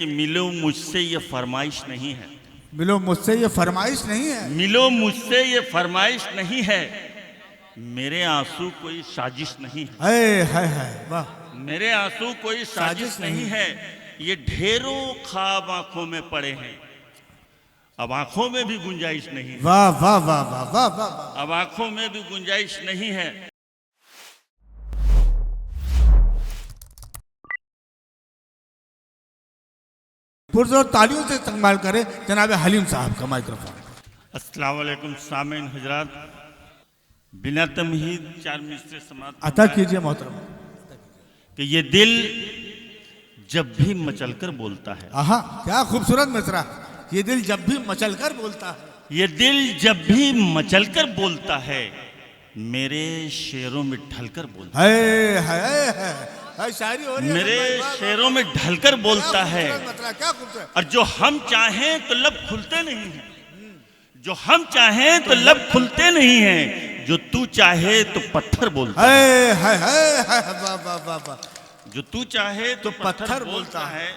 कि मिलो मुझसे ये फरमाइश नहीं है, मिलो मुझसे ये फरमाइश नहीं है, मिलो मुझसे ये फरमाइश नहीं है, मेरे आंसू कोई साजिश नहीं है, है वाह, मेरे आंसू कोई साजिश नहीं है। ये ढेरों ख्वाब आंखों में पड़े हैं, अब आंखों में भी गुंजाइश नहीं है, वाह वाह वाह वाह वाह वाह। अब आंखों में भी गुंजाइश नहीं है। पुरजोर तालियों से इस्तेमाल करें जनाब हलीम साहब का माइक्रोफोन। अस्सलाम वालेकुम सामीन हजरात, बिना तमहीद चार मिसरे समात अता कीजिए मोहतरम कि ये दिल जब भी मचलकर बोलता है, आहा क्या खूबसूरत मिसरा। ये दिल जब भी मचलकर बोलता है, ये दिल जब भी मचलकर बोलता है, मेरे शेरों में ढलकर बोलता है शायरी हो रही है, मेरे वाह, वाह, शेरों में ढलकर बोलता है। क्या खूबसूरत। और जो हम चाहें तो लब खुलते नहीं हैं, जो हम चाहें तो लब खुलते नहीं हैं, जो तू चाहे तो पत्थर बोलता है, वाह वाह वाह वाह। जो तू चाहे तो पत्थर पत्थर बोलता है।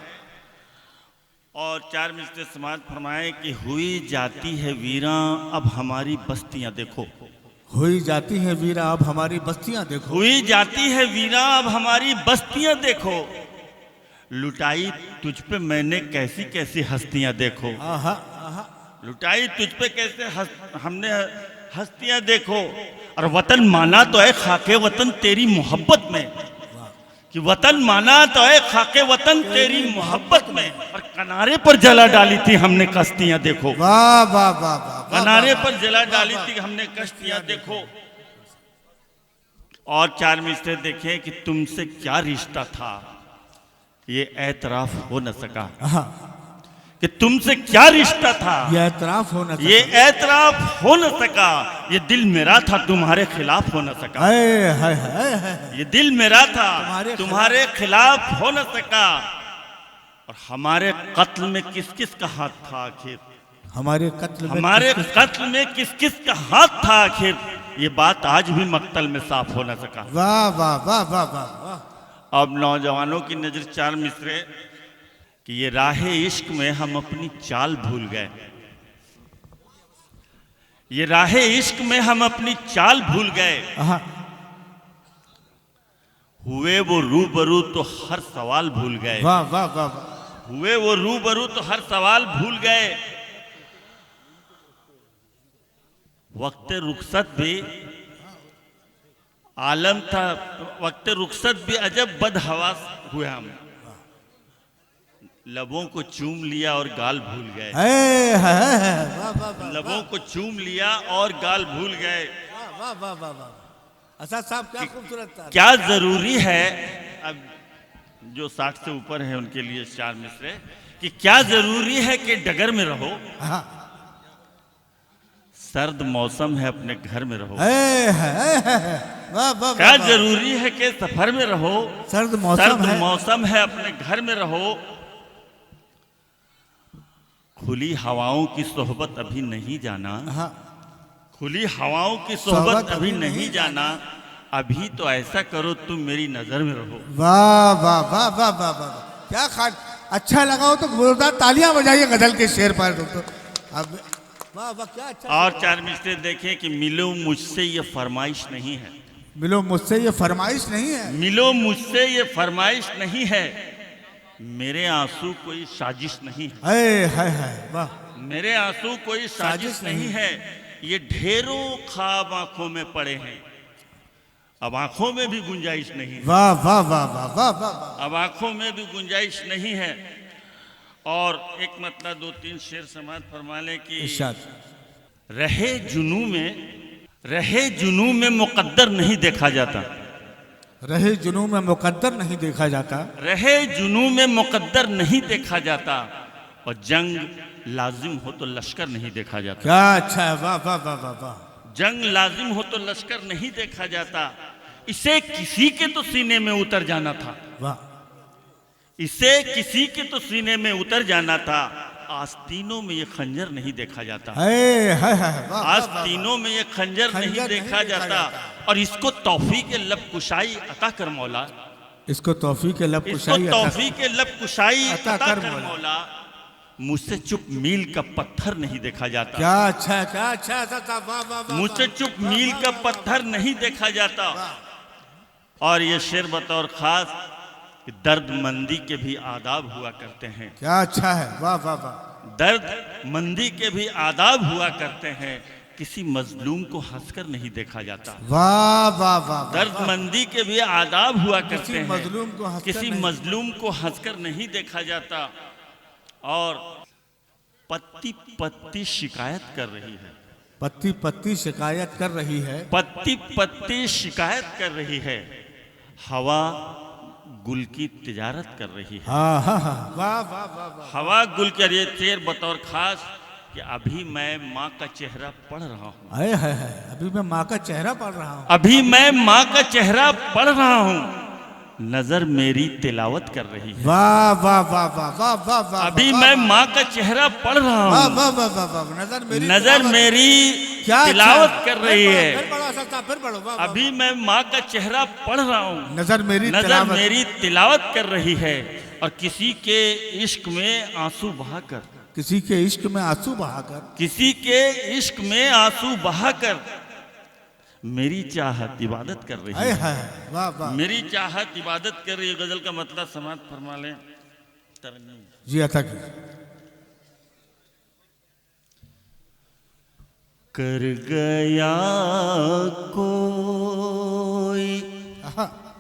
और चार मिसरे समाज फरमाए कि हुई जाती है वीरां अब हमारी बस्तियां देखो, हुई जाती है वीरा अब हमारी बस्तियां देखो, हुई जाती है वीरां अब हमारी बस्तियां देखो, लुटाई तुझ पे मैंने कैसी कैसी हस्तियां देखो, आहा आहा। लुटाई तुझ पे कैसे हमने हस्तियां देखो। और वतन माना तो है खाके वतन तेरी मोहब्बत में, कि वतन माना तो है खाके वतन तेरी मोहब्बत में, और किनारे पर जला डाली थी हमने कश्तियां देखो, वाह वाह वाह वाह। किनारे पर जला डाली थी हमने कश्तियां देखो। और चार मिसरे देखें कि तुमसे क्या रिश्ता था ये एतराफ हो न सका, कि तुमसे क्या रिश्ता था ये एतराफ हो न सका, ये एतराफ हो न सका, ये दिल मेरा था तुम्हारे खिलाफ हो न सका, ये दिल मेरा था तुम्हारे खिलाफ हो न सका। और हमारे कत्ल में किस किस का हाथ था आखिर, हमारे कत्ल में हमारे कत्ल में किस किस का हाथ था आखिर, ये बात आज भी मक्तल में साफ हो न सका। वाह वाह वाह वाह वाह। अब नौजवानों की नजर चार मिसरे कि ये राहे इश्क में हम अपनी चाल भूल गए, ये राहे इश्क में हम अपनी चाल भूल गए, हुए वो रूबरू तो हर सवाल भूल गए, वाह वाह वाह वाह। हुए वो रूबरू तो हर सवाल भूल गए। वक्त रुखसत भी आलम था, वक्त रुखसत भी अजब बदहवास हुए हम, लबों को चूम लिया और गाल भूल गए, लबों को चूम लिया और गाल भूल गए। वाह वाह वाह वाह। असद साहब क्या खूबसूरत था। क्या जरूरी है, अब जो 60 से ऊपर है उनके लिए चार मिसरे, कि क्या जरूरी है कि डगर में रहो, सर्द मौसम है अपने घर में रहो, क्या जरूरी है कि सफर में रहो, सर्द मौसम है अपने घर में रहो, खुली हवाओं की सोहबत अभी नहीं जाना, खुली हवाओं की सोहबत अभी नहीं जाना, अभी तो ऐसा करो तुम मेरी नजर में रहो। वाह वाह वाह वाह वाह वाह। क्या खान अच्छा लगा हो तो जोरदार तालियां बजाइए गजल के शेर पर दोस्तों। अब वाह वाह क्या अच्छा। और चार मिसरे देखें कि मिलो मुझसे ये फरमाइश नहीं है, मिलो मुझसे ये फरमाइश नहीं है, मिलो मुझसे ये फरमाइश नहीं है, मेरे आंसू कोई साजिश नहीं है वाह, मेरे आंसू कोई साजिश नहीं है। ये ढेरों ख्वाब आंखों में पड़े हैं, अब आंखों में भी गुंजाइश नहीं है, वाह वाह वाह वाह वाह वाह। अब आंखों में भी गुंजाइश नहीं है। और एक मतलब दो तीन शेर समाज फरमा लें कि रहे जुनू में मुकद्दर नहीं देखा जाता, रहे जुनू में मुकद्दर नहीं देखा जाता, रहे जुनू में मुकद्दर नहीं देखा जाता, और जंग लाजिम हो तो लश्कर नहीं देखा जाता। क्या अच्छा है, वाह वाह वाह वाह वाह। जंग लाजिम हो तो लश्कर नहीं देखा जाता, इसे किसी के तो सीने में उतर जाना था, वाह, इसे किसी के तो सीने में उतर जाना था, आस्तीनों में ये खंजर नहीं देखा जाता, आस्तीनों में ये खंजर नहीं देखा जाता। और इसको तौफीक लब कुशाई अता कर मौला, इसको तौफीक के लब इसको कुशाई तौफीक के लब कुशाई अता अता कर कर मौला। मौला। मुझसे चुप मील का पत्थर नहीं देखा जाता। क्या अच्छा है, क्या अच्छा है साहब, वाह वाह वाह। मुझसे चुप मील का पत्थर नहीं देखा जाता। और ये शेर बतौर खास कि दर्दमंदी के भी आदाब हुआ करते हैं। क्या अच्छा है, वाह वाह वाह। दर्द मंदी के भी आदाब हुआ करते हैं। किसी मजलूम को हंसकर नहीं देखा जाता। वाह वाह वाह। दर्द मंदी के भी आदाब हुआ करते किसी हैं। मजलूम को हंसकर किसी नहीं- मजलूम को हंसकर नहीं देखा जाता। और पत्ती पत्ती शिकायत कर रही है। पत्ती पत्ती शिकायत कर रही है। पत्ती पत्ती शिकायत कर रही है। हवा गुल की तिजारत कर रही है। हाँ हाँ हाँ, वाह वाह वाह वाह। हवा गुल के ये शेर बतौर खास कि अभी मैं माँ का चेहरा पढ़ रहा हूँ। हाय हाय हाय, अभी मैं माँ का चेहरा पढ़ रहा हूँ। अभी मैं माँ का चेहरा पढ़ रहा हूँ। नजर मेरी तिलावत कर रही है। वाह वाह वाह वाह वाह वाह वाह। अभी मैं माँ का चेहरा पढ़ रहा वाह हूँ। वाह वाह वाह वाह। नजर मेरी क्या तिलावत कर रही है। फिर पढ़ो साहब, फिर पढ़ो। वाह वाह। अभी मैं माँ का चेहरा पढ़ रहा हूँ। नजर मेरी नजर तिलावत। मेरी तिलावत कर रही है। और किसी के इश्क में आंसू बहाकर, किसी के इश्क में आंसू बहाकर, किसी के इश्क में आंसू बहाकर मेरी चाहत इबादत कर रही हाय है। हाय, वाह वाह। मेरी चाहत इबादत कर रही है। गजल का मतलब समाज फरमा लें। तरन्नुम। जी अता की। कर गया कोई हाँ,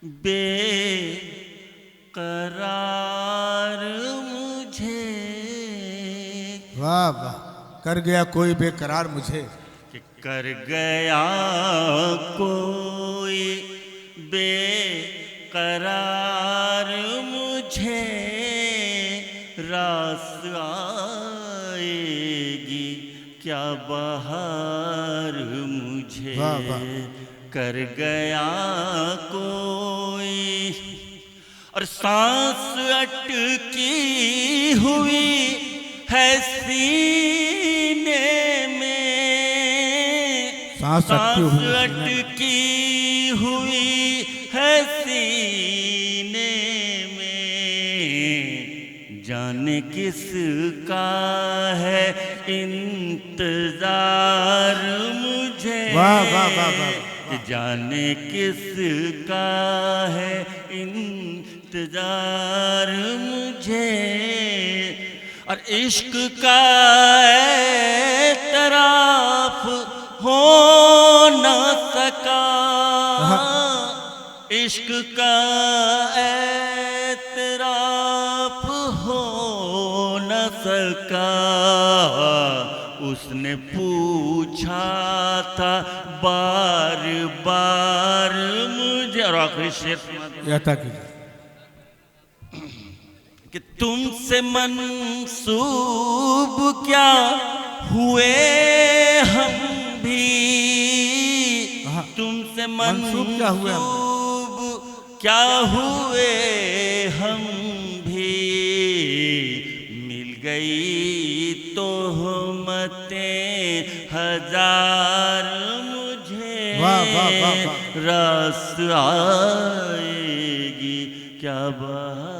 बेकरार मुझे, वाह वाह। कर गया कोई बेकरार मुझे। कि कर गया कोई बेकरार मुझे, रास आएगी क्या बहार मुझे। वाह, वाह। कर गया कोई और सांस अटकी हुई है सीने में, सांस अटकी हुई है सीने में। अटकी हुई है सीने में। जाने किसका है इंतजार मुझे। वाह वाह वाह वाह। कि जाने किसका है इंतजार मुझे। और इश्क का एतराफ हो न सका, इश्क का एतराफ हो न सका। उसने पूछा था बार बार मुझे। और आखिरी शेर सुना दूं अता की। कि तुमसे मंसूब क्या हुए हम भी, तुमसे मंसूब क्या हुए हम? मंसूब क्या हुए हम भी। मिल गई तोहमतें हजार मुझे। वाह, वाह, वाह, वाह। रास आएगी क्या बात